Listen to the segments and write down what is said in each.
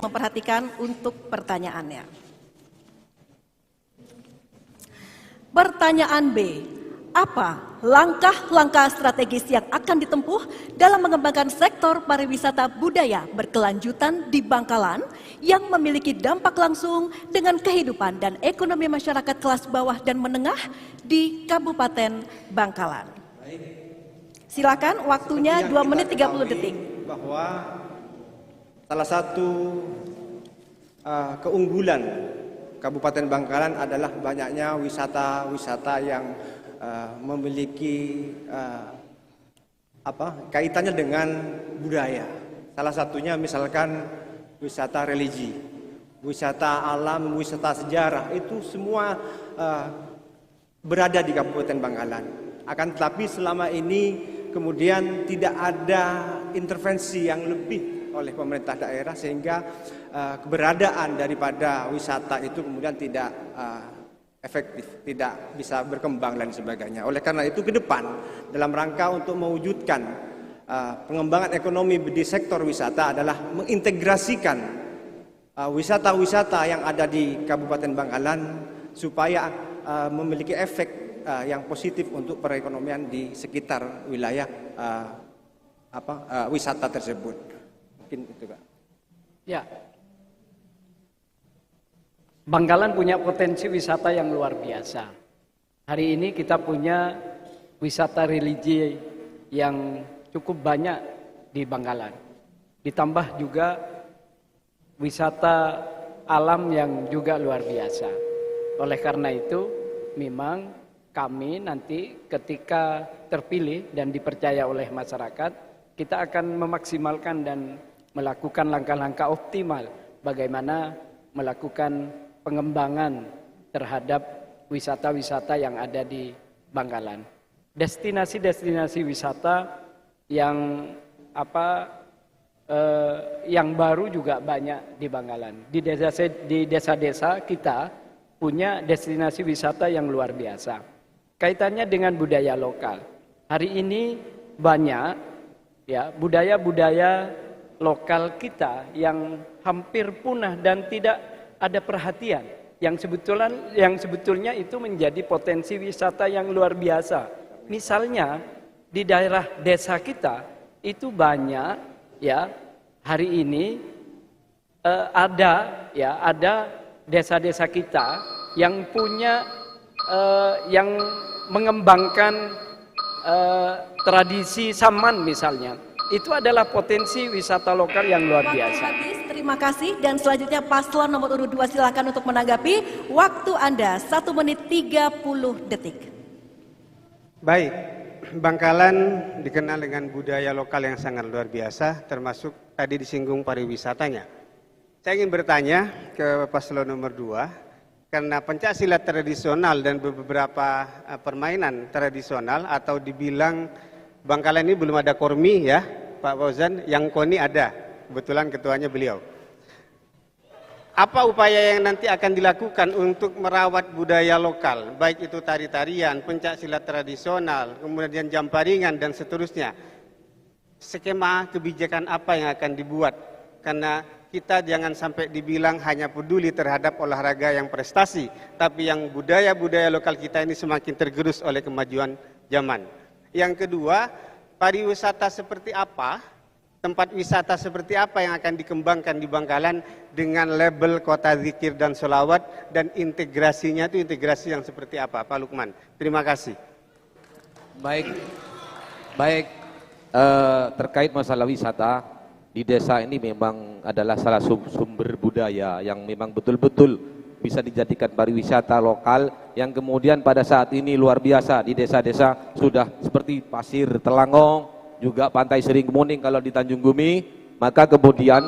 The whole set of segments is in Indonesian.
memperhatikan untuk pertanyaannya. Pertanyaan B. Apa langkah-langkah strategis yang akan ditempuh dalam mengembangkan sektor pariwisata budaya berkelanjutan di Bangkalan yang memiliki dampak langsung dengan kehidupan dan ekonomi masyarakat kelas bawah dan menengah di Kabupaten Bangkalan? Silakan, waktunya 2 menit 30 detik. Bahwa salah satu keunggulan Kabupaten Bangkalan adalah banyaknya wisata-wisata yang memiliki kaitannya dengan budaya. Salah satunya misalkan wisata religi, wisata alam, wisata sejarah, itu semua berada di Kabupaten Bangkalan. Akan tetapi selama ini kemudian tidak ada intervensi yang lebih oleh pemerintah daerah sehingga keberadaan daripada wisata itu kemudian tidak efektif, tidak bisa berkembang dan sebagainya. Oleh karena itu ke depan dalam rangka untuk mewujudkan pengembangan ekonomi di sektor wisata adalah mengintegrasikan wisata-wisata yang ada di Kabupaten Bangkalan supaya memiliki efek yang positif untuk perekonomian di sekitar wilayah wisata tersebut. Mungkin itu, Pak. Ya. Bangkalan punya potensi wisata yang luar biasa. Hari ini kita punya wisata religi yang cukup banyak di Bangkalan. Ditambah juga wisata alam yang juga luar biasa. Oleh karena itu, memang kami nanti ketika terpilih dan dipercaya oleh masyarakat, kita akan memaksimalkan dan melakukan langkah-langkah optimal bagaimana melakukan pengembangan terhadap wisata-wisata yang ada di Bangkalan. Destinasi-destinasi wisata yang yang baru juga banyak di Bangkalan. Di desa-desa kita punya destinasi wisata yang luar biasa. Kaitannya dengan budaya lokal. Hari ini banyak ya budaya-budaya lokal kita yang hampir punah dan tidak ada perhatian yang sebetulnya itu menjadi potensi wisata yang luar biasa. Misalnya di daerah desa kita itu banyak ya hari ini ada desa-desa kita yang punya yang mengembangkan tradisi saman misalnya. Itu adalah potensi wisata lokal yang luar biasa. Habis, terima kasih. Dan selanjutnya paslon nomor urut 2 silakan untuk menanggapi. Waktu Anda 1 menit 30 detik. Baik, Bangkalan dikenal dengan budaya lokal yang sangat luar biasa, termasuk tadi disinggung pariwisatanya. Saya ingin bertanya ke paslon nomor 2, karena pencaksilat tradisional dan beberapa permainan tradisional atau dibilang Bangkalan ini belum ada kormi ya, Pak Fauzan, yang koni ada, kebetulan ketuanya beliau. Apa upaya yang nanti akan dilakukan untuk merawat budaya lokal, baik itu tari-tarian, pencaksilat tradisional, kemudian jamparingan dan seterusnya. Skema kebijakan apa yang akan dibuat? Karena kita jangan sampai dibilang hanya peduli terhadap olahraga yang prestasi, tapi yang budaya-budaya lokal kita ini semakin tergerus oleh kemajuan zaman. Yang kedua, pariwisata seperti apa, tempat wisata seperti apa yang akan dikembangkan di Bangkalan dengan label kota zikir dan sholawat, dan integrasinya itu integrasi yang seperti apa, Pak Lukman? Terima kasih. Baik, terkait masalah wisata di desa ini memang adalah salah sumber budaya yang memang betul-betul bisa dijadikan pariwisata lokal yang kemudian pada saat ini luar biasa di desa-desa sudah seperti Pasir Telangong, juga Pantai Sering Kemuning kalau di Tanjung Bumi, maka kemudian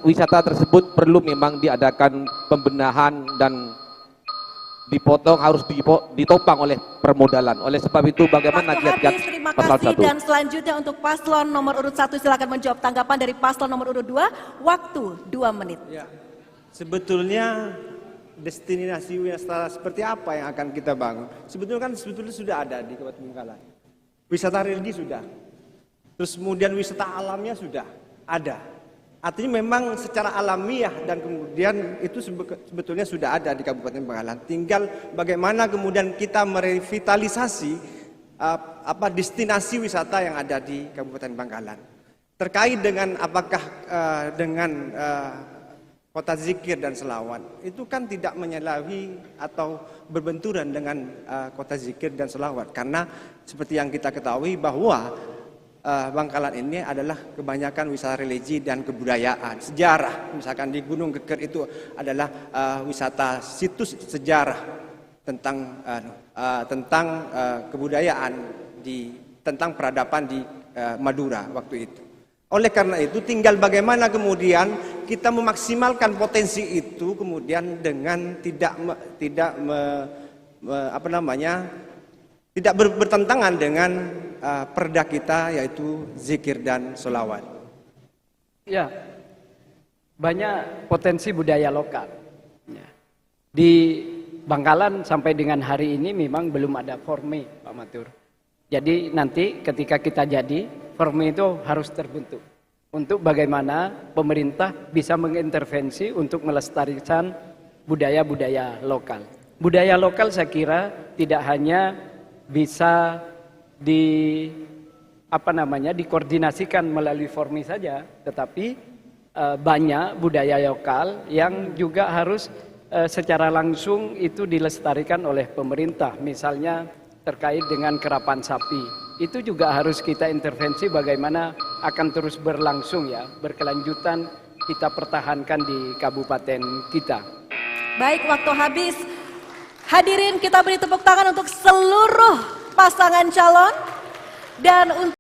wisata tersebut perlu memang diadakan pembenahan dan dipotong, harus ditopang oleh permodalan. Oleh sebab itu bagaimana kiat-kiat pasal 1? Dan selanjutnya untuk paslon nomor urut 1 silakan menjawab tanggapan dari paslon nomor urut 2, waktu 2 menit. Ya. Sebetulnya destinasi wisata seperti apa yang akan kita bangun? Sebetulnya sudah ada di Kabupaten Bangkalan. Wisata religi sudah. Terus kemudian wisata alamnya sudah ada. Artinya memang secara alamiah dan kemudian itu sebetulnya sudah ada di Kabupaten Bangkalan. Tinggal bagaimana kemudian kita merevitalisasi destinasi wisata yang ada di Kabupaten Bangkalan. Terkait dengan apakah dengan kota zikir dan selawat itu kan tidak menyalahi atau berbenturan dengan kota zikir dan selawat, karena seperti yang kita ketahui bahwa Bangkalan ini adalah kebanyakan wisata religi dan kebudayaan, sejarah. Misalkan di Gunung Keker itu adalah wisata situs sejarah tentang kebudayaan tentang peradaban di Madura waktu itu. Oleh karena itu tinggal bagaimana kemudian kita memaksimalkan potensi itu kemudian dengan tidak bertentangan dengan perda kita, yaitu zikir dan sholawat. Ya, banyak potensi budaya lokal. Ya. Di Bangkalan sampai dengan hari ini memang belum ada forme, Pak Matur. Jadi nanti ketika kita jadi, forme itu harus terbentuk. Untuk bagaimana pemerintah bisa mengintervensi untuk melestarikan budaya-budaya lokal. Budaya lokal saya kira tidak hanya bisa dikoordinasikan melalui formi saja, tetapi banyak budaya lokal yang juga harus secara langsung itu dilestarikan oleh pemerintah. Misalnya terkait dengan kerapan sapi, itu juga harus kita intervensi bagaimana akan terus berlangsung ya, berkelanjutan kita pertahankan di kabupaten kita. Baik, waktu habis. Hadirin, kita beri tepuk tangan untuk seluruh pasangan calon dan untuk